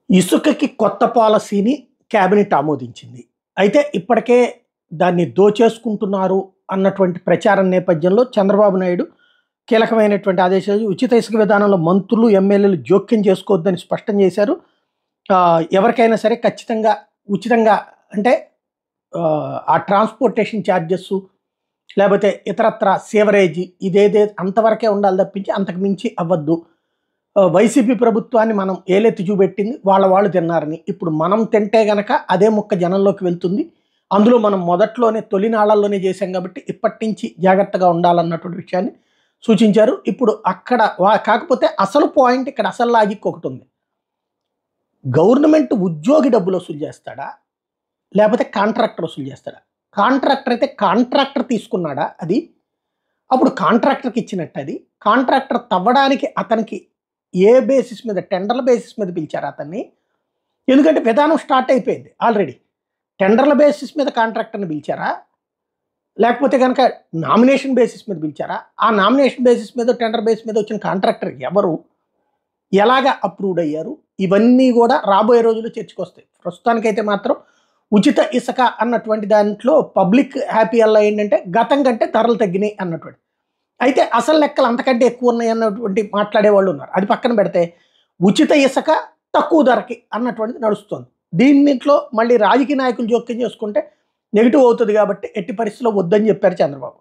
ఇసుకకి కొత్త పాలసీని క్యాబినెట్ ఆమోదించింది. అయితే ఇప్పటికే దాన్ని దోచేసుకుంటున్నారు అన్నటువంటి ప్రచారం నేపథ్యంలో చంద్రబాబు నాయుడు కీలకమైనటువంటి ఆదేశాలు ఉచిత ఇసుక విధానంలో మంత్రులు, ఎమ్మెల్యేలు జోక్యం చేసుకోవద్దని స్పష్టం చేశారు. ఎవరికైనా సరే ఖచ్చితంగా ఉచితంగా అంటే ఆ ట్రాన్స్‌పోర్టేషన్ చార్జెస్ లేకపోతే ఇతరత్రా సీవరేజ్ ఇదేదే అంతవరకే ఉండాలి తప్పించి అంతకు మించి అవ్వద్దు. వైసీపీ ప్రభుత్వాన్ని మనం ఏలెత్తి చూపెట్టింది వాళ్ళు తిన్నారని. ఇప్పుడు మనం తింటే గనక అదే ముక్క జనంలోకి వెళ్తుంది. అందులో మనం మొదట్లోనే తొలినాళ్లలోనే చేశాం కాబట్టి ఇప్పటి నుంచి జాగ్రత్తగా ఉండాలన్నటువంటి విషయాన్ని సూచించారు. ఇప్పుడు అక్కడ కాకపోతే అసలు పాయింట్ ఇక్కడ అసలు లాజిక్ ఒకటి ఉంది. గవర్నమెంట్ ఉద్యోగి డబ్బులు వసూలు చేస్తాడా? లేకపోతే కాంట్రాక్టర్ వసూలు చేస్తాడా? కాంట్రాక్టర్ అయితే కాంట్రాక్టర్ తీసుకున్నాడా అది? అప్పుడు కాంట్రాక్టర్‌కి ఇచ్చినట్టు అది. కాంట్రాక్టర్ తవ్వడానికి అతనికి ఏ బేసిస్ మీద టెండర్ల బేసిస్ మీద పిలిచారు అతన్ని? ఎందుకంటే విధానం స్టార్ట్ అయిపోయింది ఆల్రెడీ. టెండర్ల బేసిస్ మీద కాంట్రాక్టర్‌ని పిలిచారా? లేకపోతే గనక నామినేషన్ బేసిస్ మీద పిలిచారా? ఆ నామినేషన్ బేసిస్ మీద టెండర్ బేస్ మీద వచ్చిన కాంట్రాక్టర్ ఎవరు? ఎలాగా అప్రూవ్డ్ అయ్యారు? ఇవన్నీ కూడా రాబోయే రోజుల్లో చర్చకొస్తాయి. ప్రస్తుతానికైతే మాత్రం ఉచిత ఇసుక అన్నటువంటి దాంట్లో పబ్లిక్ హ్యాపీ అలా ఏంటంటే గతం కంటే ధరలు తగ్గినాయి అన్నటువంటి. అయితే అసలు లెక్కలు అంతకంటే ఎక్కువ ఉన్నాయి అన్నటువంటి మాట్లాడే వాళ్ళు ఉన్నారు. అది పక్కన పెడితే ఉచిత ఇసుక తక్కువ ధరకి అన్నటువంటిది నడుస్తుంది. దీనిట్లో మళ్ళీ రాజకీయ నాయకులు జోక్యం చేసుకుంటే నెగిటివ్ అవుతుంది కాబట్టి ఎట్టి పరిస్థితుల్లో వద్దని చెప్పారు చంద్రబాబు.